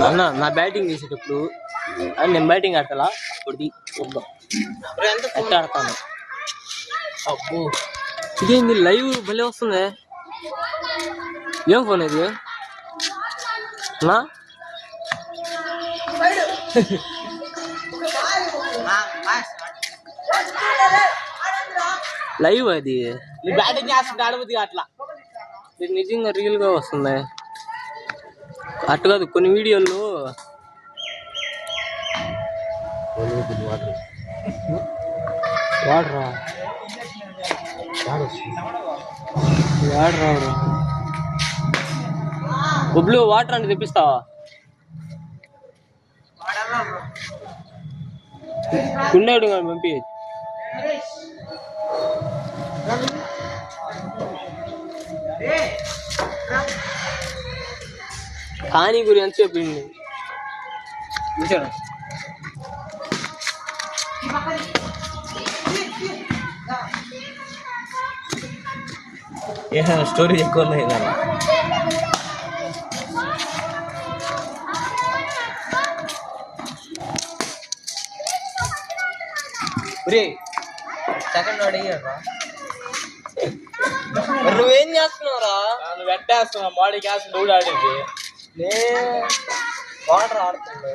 అన్న నా బ్యాటింగ్ చేసేటప్పుడు నేను బ్యాటింగ్ ఆడతా అప్పుడు చూద్దాం ఎట్లా ఆడతాను. అబ్బో ఇదేంది లైవ్ భలే వస్తుంది. ఏం ఫోన్ ఇది నా లైవ్ అది బ్యాటింగ్ చేస్తుంటే ఆడబుద్ది అట్లా నిజంగా రియల్ గా వస్తుంది. అట్టు కాదు కొన్ని వీడియోలు వాడరా వాడరా బొబ్లు వాటర్ అంటే తెప్పిస్తావా? గుండెడు పంపి కానీ గురి ఎంత చెప్పింది స్టోరీ ఎక్కువ ఉన్నాయి కదా. సెకండ్ వాడు అయ్యారా? నువ్వేం చేస్తున్నావురా? నువ్వు వెంటేస్తున్నావు బాడీ గ్యాస్ డౌడ్ ఆడింది వాటర్ ఆడుతుంది.